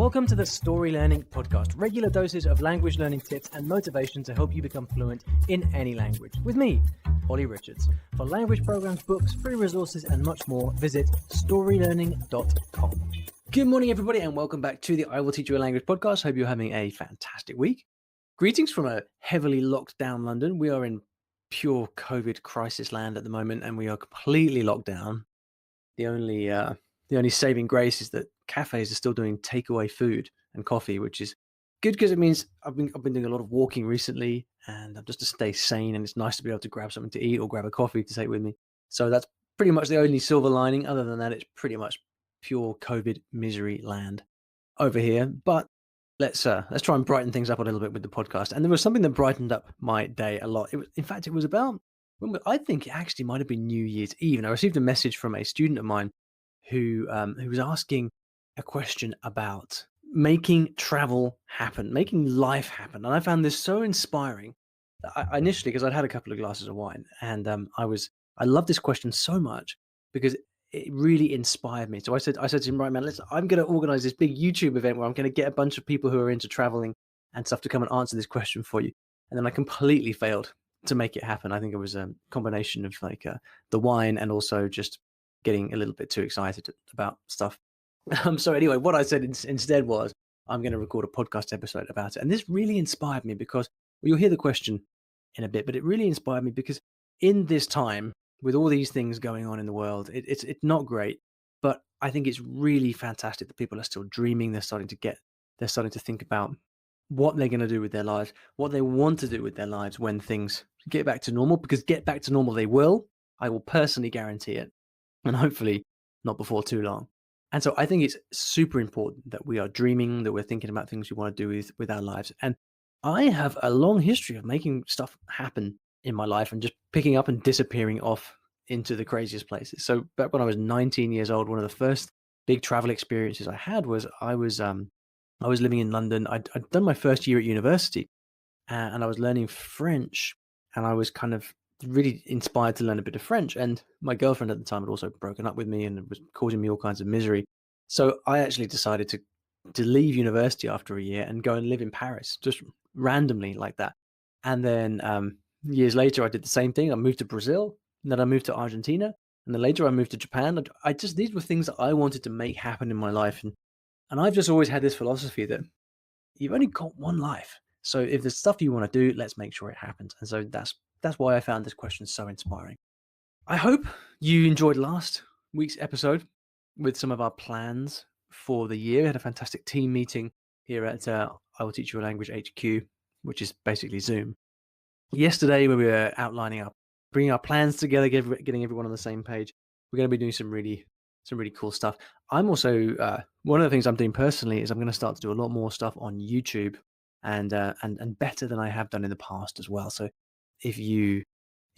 Welcome to the Story Learning Podcast, regular doses of language learning tips and motivation to help you become fluent in any language. With me, Olly Richards. For language programs, books, free resources, and much more, visit StoryLearning.com. Good morning, everybody, and welcome back to the I Will Teach You a Language podcast. Hope you're having a fantastic week. Greetings from a heavily locked down London. We are in pure COVID crisis land at the moment, and we are completely locked down. The only saving grace is that cafes are still doing takeaway food and coffee, which is good because it means I've been doing a lot of walking recently, and just to stay sane. And it's nice to be able to grab something to eat or grab a coffee to take with me. So that's pretty much the only silver lining. Other than that, it's pretty much pure COVID misery land over here. But let's try and brighten things up a little bit with the podcast. And there was something that brightened up my day a lot. It was about, I think it actually might have been New Year's Eve. And I received a message from a student of mine who was asking a question about making travel happen, making life happen. And I found this so inspiring. Initially, because I'd had a couple of glasses of wine, and I loved this question so much because it really inspired me. So I said to him, right, man, I'm going to organize this big YouTube event where I'm going to get a bunch of people who are into traveling and stuff to come and answer this question for you. And then I completely failed to make it happen. I think it was a combination of the wine and also just getting a little bit too excited about stuff. So anyway, what I said instead was, I'm going to record a podcast episode about it. And this really inspired me because, well, you'll hear the question in a bit, but it really inspired me because in this time, with all these things going on in the world, it's not great, but I think it's really fantastic that people are still dreaming. They're starting to think about what they're going to do with their lives, what they want to do with their lives when things get back to normal, because get back to normal they will. I will personally guarantee it. And hopefully not before too long. And so I think it's super important that we are dreaming, that we're thinking about things we want to do with our lives. And I have a long history of making stuff happen in my life and just picking up and disappearing off into the craziest places. So back when I was 19 years old, one of the first big travel experiences I had was I was living in London. I'd done my first year at university, and I was learning French, and I was kind of really inspired to learn a bit of French. And my girlfriend at the time had also broken up with me and was causing me all kinds of misery. So I actually decided to leave university after a year and go and live in Paris, just randomly like that. And then years later, I did the same thing. I moved to Brazil, and then I moved to Argentina, and then later I moved to Japan. These were things that I wanted to make happen in my life. And I've just always had this philosophy that you've only got one life. So if there's stuff you want to do, let's make sure it happens. And so that's why I found this question so inspiring. I hope you enjoyed last week's episode with some of our plans for the year. We had a fantastic team meeting here at I Will Teach You a Language HQ, which is basically Zoom. Yesterday, when we were bringing our plans together, getting everyone on the same page, we're going to be doing some really cool stuff. I'm also one of the things I'm doing personally is I'm going to start to do a lot more stuff on YouTube, and better than I have done in the past as well. So if you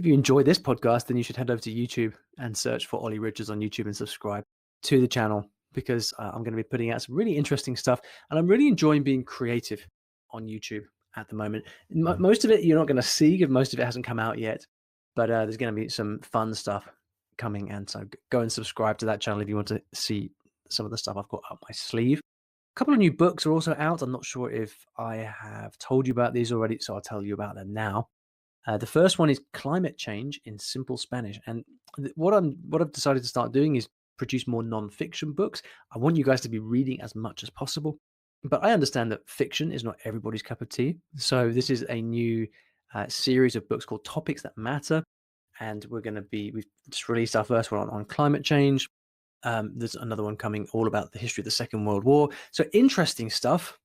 enjoy this podcast, then you should head over to YouTube and search for Olly Richards on YouTube and subscribe to the channel, because I'm going to be putting out some really interesting stuff, and I'm really enjoying being creative on YouTube at the moment. Most of it you're not going to see because most of it hasn't come out yet, but there's going to be some fun stuff coming, and so go and subscribe to that channel if you want to see some of the stuff I've got up my sleeve. A couple of new books are also out. I'm not sure if I have told you about these already, so I'll tell you about them now. The first one is Climate Change in Simple Spanish, and what I've decided to start doing is produce more non-fiction books. I want you guys to be reading as much as possible, but I understand that fiction is not everybody's cup of tea. So this is a new series of books called Topics That Matter, and we've just released our first one on climate change. There's another one coming all about the history of the Second World War. So interesting stuff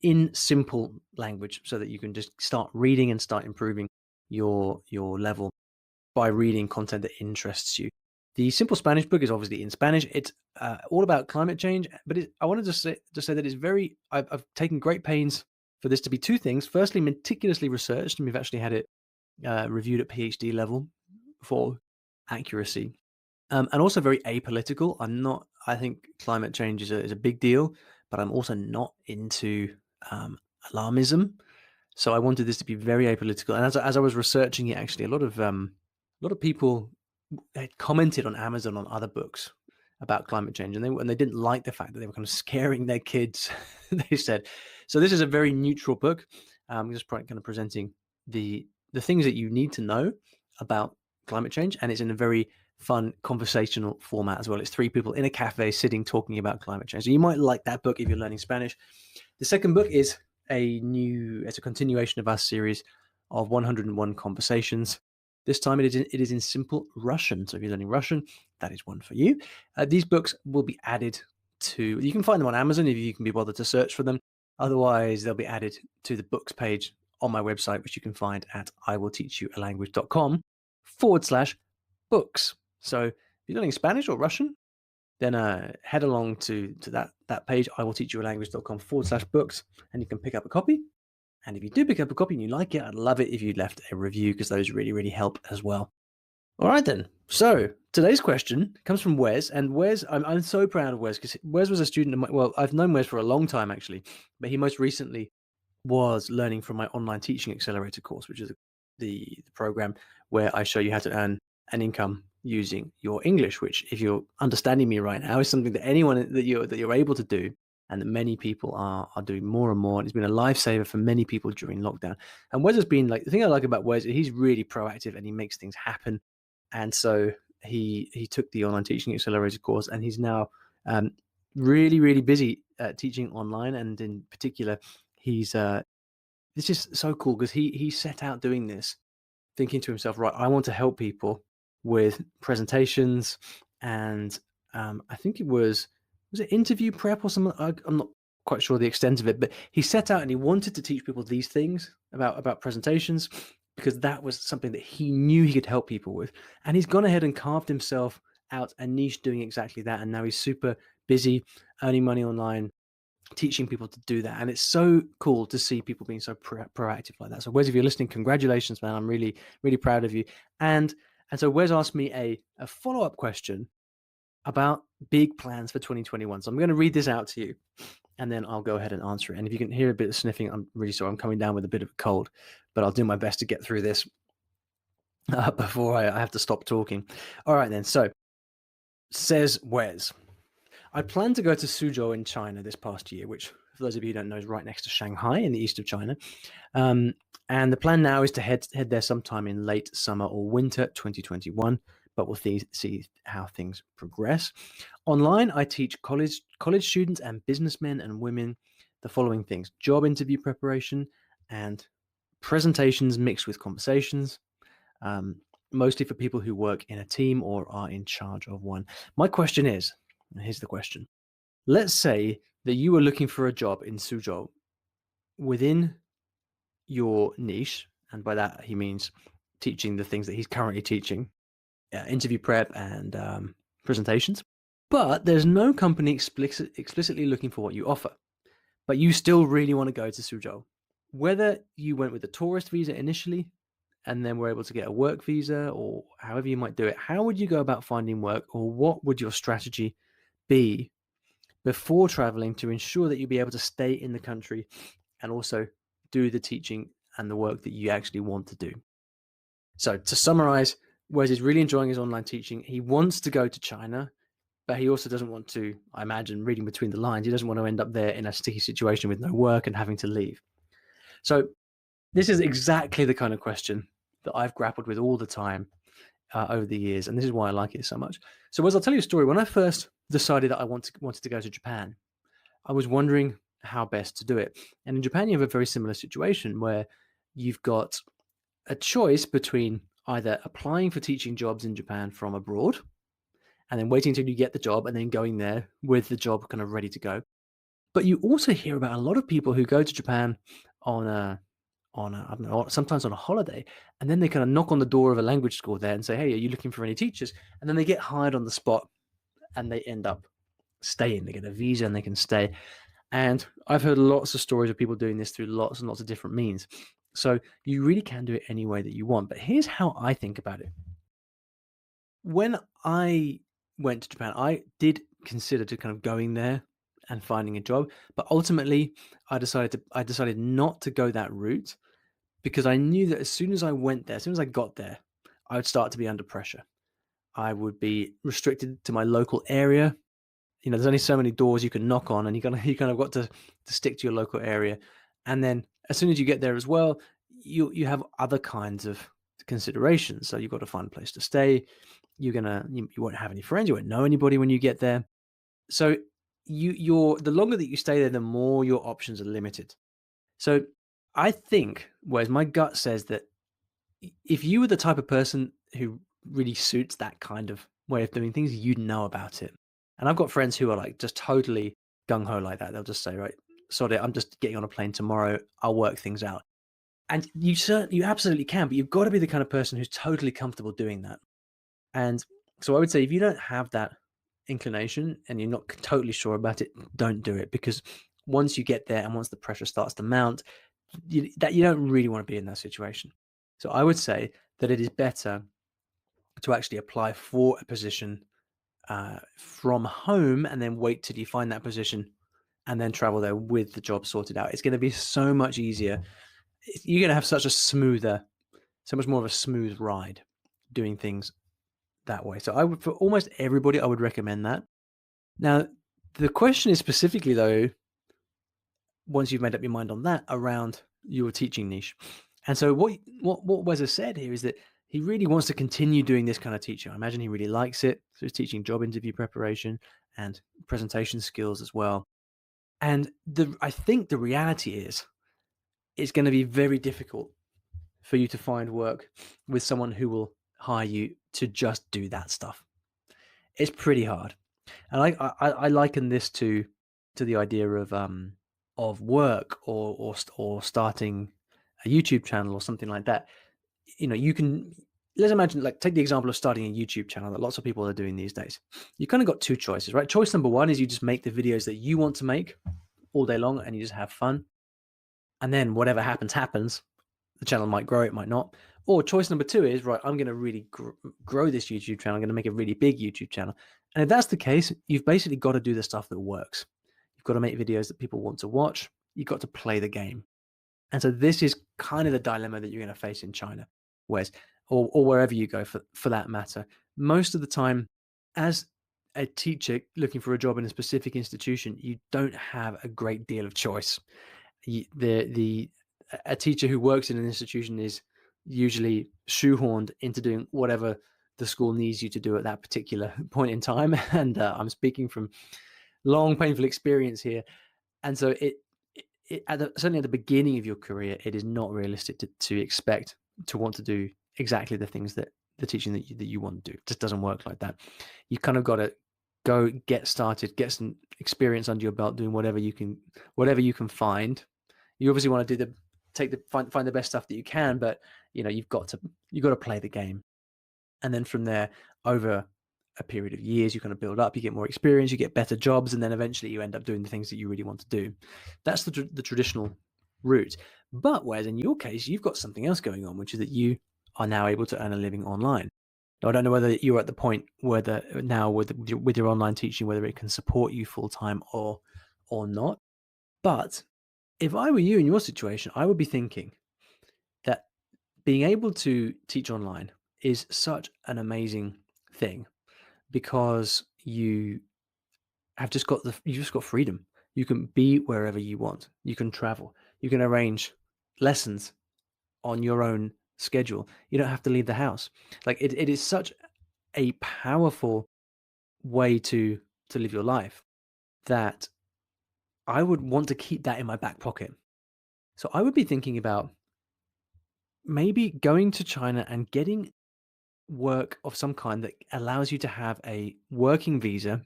in simple language, so that you can just start reading and start improving your level by reading content that interests you. The Simple Spanish book is obviously in Spanish. It's all about climate change, but I wanted to say that it's very. I've taken great pains for this to be two things. Firstly, meticulously researched, and we've actually had it reviewed at PhD level for accuracy, and also very apolitical. I think climate change is a big deal, but I'm also not into alarmism. So I wanted this to be very apolitical. And as I was researching it, actually, a lot of people had commented on Amazon on other books about climate change, and they didn't like the fact that they were kind of scaring their kids. They said, so this is a very neutral book. Just kind of presenting the things that you need to know about climate change, and it's in a very fun conversational format as well. It's three people in a cafe sitting talking about climate change. So you might like that book if you're learning Spanish. The second book is it's a continuation of our series of 101 conversations. This time it is in simple Russian. So if you're learning Russian, that is one for you. These books will be added to, you can find them on Amazon if you can be bothered to search for them. Otherwise, they'll be added to the books page on my website, which you can find at iwillteachyoualanguage.com/books. So if you're learning Spanish or Russian, then head along to that page, iwillteachyoualanguage.com/books, and you can pick up a copy. And if you do pick up a copy and you like it, I'd love it if you left a review, because those really, really help as well. All right, then. So today's question comes from Wes, and Wes, I'm so proud of Wes, because Wes was a student of mine. Well, I've known Wes for a long time, actually, but he most recently was learning from my online teaching accelerator course, which is the program where I show you how to earn an income using your English, which, if you're understanding me right now, is something that anyone that you're able to do, and that many people are doing more and more. And it's been a lifesaver for many people during lockdown. And Wes has been, like, the thing I like about Wes is he's really proactive and he makes things happen. And so he took the online teaching accelerator course, and he's now really, really busy teaching online. And in particular, he's it's just so cool, because he set out doing this thinking to himself, right, I want to help people with presentations, and I think was it interview prep or something? I'm not quite sure the extent of it, but he set out and he wanted to teach people these things about presentations, because that was something that he knew he could help people with. And he's gone ahead and carved himself out a niche doing exactly that. And now he's super busy earning money online, teaching people to do that. And it's so cool to see people being so proactive like that. So Wes, if you're listening, congratulations, man. I'm really, really proud of you. And so Wes asked me a follow-up question about big plans for 2021. So I'm going to read this out to you, and then I'll go ahead and answer it. And if you can hear a bit of sniffing, I'm really sorry. I'm coming down with a bit of a cold, but I'll do my best to get through this before I have to stop talking. All right, then. So says Wes, I plan to go to Suzhou in China this past year, which, for those of you who don't know, is right next to Shanghai in the east of China. And the plan now is to head there sometime in late summer or winter 2021, but we'll see how things progress. Online, I teach college students and businessmen and women the following things: job interview preparation and presentations mixed with conversations, mostly for people who work in a team or are in charge of one. My question is, and here's the question: let's say that you were looking for a job in Suzhou within your niche, and by that he means teaching the things that he's currently teaching, interview prep and presentations. But there's no company explicitly looking for what you offer, but you still really want to go to Suzhou. Whether you went with a tourist visa initially and then were able to get a work visa, or however you might do it, how would you go about finding work, or what would your strategy be before traveling to ensure that you'll be able to stay in the country and also do the teaching and the work that you actually want to do? So to summarize, Wes is really enjoying his online teaching. He wants to go to China, but he also doesn't want to, I imagine, reading between the lines, he doesn't want to end up there in a sticky situation with no work and having to leave. So this is exactly the kind of question that I've grappled with all the time over the years, and this is why I like it so much. So Wes, I'll tell you a story. When I first decided that I wanted to go to Japan, I was wondering how best to do it. And in Japan, you have a very similar situation where you've got a choice between either applying for teaching jobs in Japan from abroad and then waiting until you get the job and then going there with the job kind of ready to go. But you also hear about a lot of people who go to Japan on a I don't know, sometimes on a holiday, and then they kind of knock on the door of a language school there and say, hey, are you looking for any teachers? And then they get hired on the spot and they end up staying. They get a visa and they can stay. And I've heard lots of stories of people doing this through lots and lots of different means. So you really can do it any way that you want. But here's how I think about it. When I went to Japan, I did consider to kind of going there and finding a job, but ultimately I decided not to go that route, because I knew that as soon as I went there, as soon as I got there, I would start to be under pressure. I would be restricted to my local area. There's only so many doors you can knock on, and you kind of got to stick to your local area. And then as soon as you get there as well, you have other kinds of considerations. So you've got to find a place to stay. You won't have any friends. You won't know anybody when you get there. So the longer that you stay there, the more your options are limited. So I think, whereas my gut says that if you were the type of person who really suits that kind of way of doing things, you'd know about it. And I've got friends who are like just totally gung ho like that. They'll just say, right, sorry, I'm just getting on a plane tomorrow. I'll work things out. And you absolutely can, but you've got to be the kind of person who's totally comfortable doing that. And so I would say if you don't have that inclination and you're not totally sure about it, don't do it, because once you get there and once the pressure starts to mount, you don't really want to be in that situation. So I would say that it is better to actually apply for a position from home and then wait till you find that position and then travel there with the job sorted out. It's going to be so much easier. You're going to have so much more of a smooth ride doing things that way. So for almost everybody, I would recommend that. Now, the question is specifically though, once you've made up your mind on that, around your teaching niche. And so what Wes has said here is that he really wants to continue doing this kind of teaching. I imagine he really likes it. So he's teaching job interview preparation and presentation skills as well. And I think the reality is it's going to be very difficult for you to find work with someone who will hire you to just do that stuff. It's pretty hard. And I liken this to the idea of work or starting a YouTube channel or something like that. You can, let's imagine, like, take the example of starting a YouTube channel that lots of people are doing these days. You kind of got two choices, right? Choice number one is you just make the videos that you want to make all day long and you just have fun. And then whatever happens. The channel might grow, it might not. Or choice number two is, right, I'm going to really grow this YouTube channel. I'm going to make a really big YouTube channel. And if that's the case, you've basically got to do the stuff that works. You've got to make videos that people want to watch. You've got to play the game. And so this is kind of the dilemma that you're going to face in China, or wherever you go for that matter. Most of the time, as a teacher looking for a job in a specific institution, you don't have a great deal of choice. A teacher who works in an institution is usually shoehorned into doing whatever the school needs you to do at that particular point in time. And I'm speaking from long, painful experience here. And so certainly at the beginning of your career, it is not realistic to expect to want to do exactly the things that the teaching that you want to do. It just doesn't work like that. You kind of got to go get started, get some experience under your belt, doing whatever you can find. You obviously want to do find the best stuff that you can, but you've got to play the game. And then from there, over a period of years, you kind of build up, you get more experience, you get better jobs, and then eventually you end up doing the things that you really want to do. That's the traditional route. But whereas in your case, you've got something else going on, which is that you are now able to earn a living online. Now, I don't know whether you're at the point where now with your online teaching, whether it can support you full time or not. But if I were you in your situation, I would be thinking that being able to teach online is such an amazing thing, because you've just got freedom. You can be wherever you want. You can travel. You can arrange lessons on your own schedule. You don't have to leave the house. Like it is such a powerful way to live your life that I would want to keep that in my back pocket. So I would be thinking about maybe going to China and getting work of some kind that allows you to have a working visa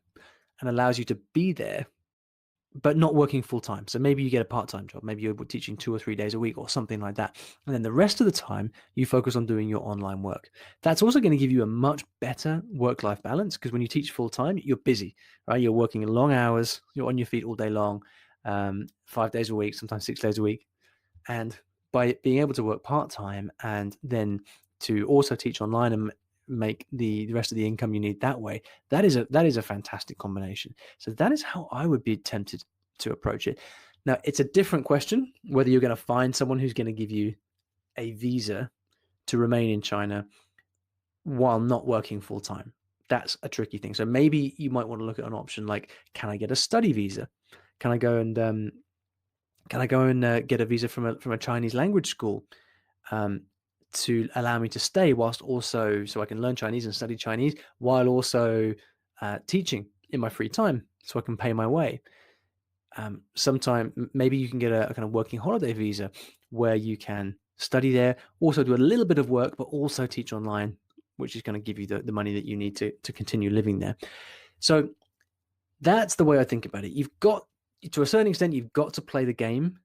and allows you to be there, but not working full time. So maybe you get a part-time job. Maybe you're teaching 2 or 3 days a week or something like that. And then the rest of the time you focus on doing your online work. That's also going to give you a much better work-life balance, because when you teach full time, you're busy, right? You're working long hours. You're on your feet all day long, 5 days a week, sometimes 6 days a week. And by being able to work part-time and then to also teach online and make the rest of the income you need that way, that is a fantastic combination. So that is how I would be tempted to approach it. Now, it's a different question whether you're going to find someone who's going to give you a visa to remain in China while not working full-time. that's a tricky thing. So maybe you might want to look at an option like, can I get a study visa? Can I go and get a visa from a Chinese language school to allow me to stay whilst also, so I can learn Chinese and study Chinese while also teaching in my free time, so I can pay my way. Sometime maybe you can get a kind of working holiday visa where you can study there, also do a little bit of work, but also teach online, which is going to give you the money that you need to continue living there. So that's the way I think about it. You've got, to a certain extent, you've got to play the game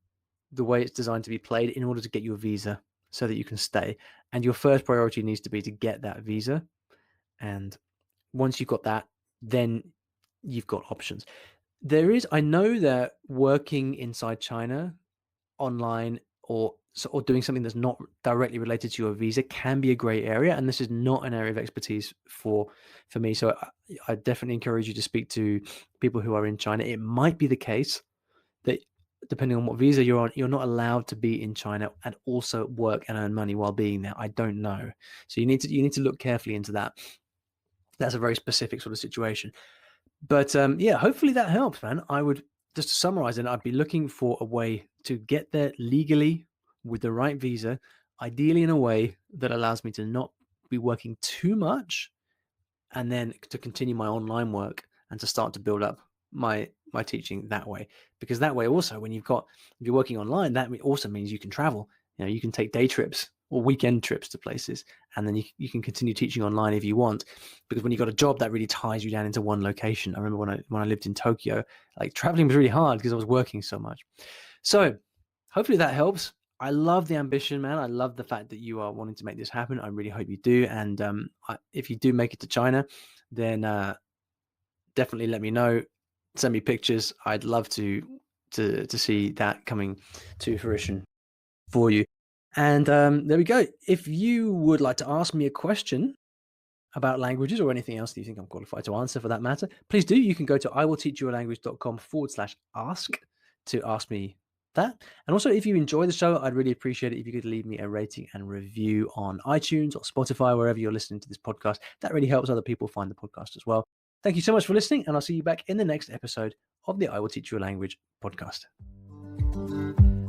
the way it's designed to be played in order to get you a visa so that you can stay. And your first priority needs to be to get that visa. And once you've got that, then you've got options. I know that working inside China online or doing something that's not directly related to your visa can be a great area. And this is not an area of expertise for me. So I definitely encourage you to speak to people who are in China. It might be the case that depending on what visa you're on, you're not allowed to be in China and also work and earn money while being there. I don't know. So you need to look carefully into that. That's a very specific sort of situation. But yeah, hopefully that helps, man. I would, just to summarize it, I'd be looking for a way to get there legally with the right visa, ideally in a way that allows me to not be working too much, and then to continue my online work and to start to build up my teaching that way. Because that way also, if you're working online, that also means you can travel. You know, you can take day trips or weekend trips to places, and then you can continue teaching online if you want. Because when you've got a job, that really ties you down into one location. I remember when I lived in Tokyo, like traveling was really hard because I was working so much. So hopefully that helps. I love the ambition, man. I love the fact that you are wanting to make this happen. I really hope you do. And if you do make it to China, then definitely let me know. Send me pictures. I'd love to see that coming to fruition for you. And there we go. If you would like to ask me a question about languages or anything else that you think I'm qualified to answer for that matter, please do. You can go to iwillteachyoualanguage.com/ask to ask me that. And also, if you enjoy the show, I'd really appreciate it if you could leave me a rating and review on iTunes or Spotify, wherever you're listening to this podcast. That really helps other people find the podcast as well. Thank you so much for listening, and I'll see you back in the next episode of the I Will Teach You a Language podcast.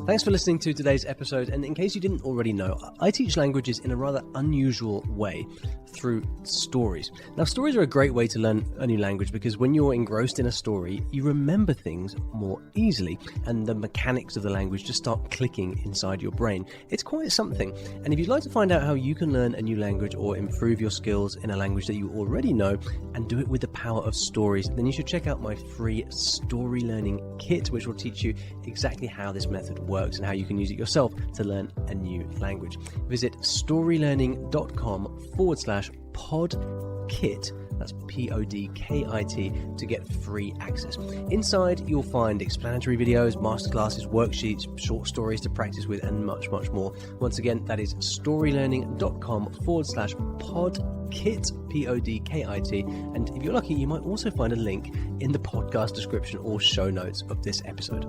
Thanks for listening to today's episode, and in case you didn't already know, I teach languages in a rather unusual way through stories. Now, stories are a great way to learn a new language because when you're engrossed in a story, you remember things more easily, and the mechanics of the language just start clicking inside your brain. It's quite something, and if you'd like to find out how you can learn a new language or improve your skills in a language that you already know and do it with the power of stories, then you should check out my free Story Learning Kit, which will teach you exactly how this method works and how you can use it yourself to learn a new language. Visit storylearning.com/podkit, that's PODKIT, to get free access. Inside, you'll find explanatory videos, masterclasses, worksheets, short stories to practice with, and much, much more. Once again, that is storylearning.com/podkit, PODKIT. And if you're lucky, you might also find a link in the podcast description or show notes of this episode.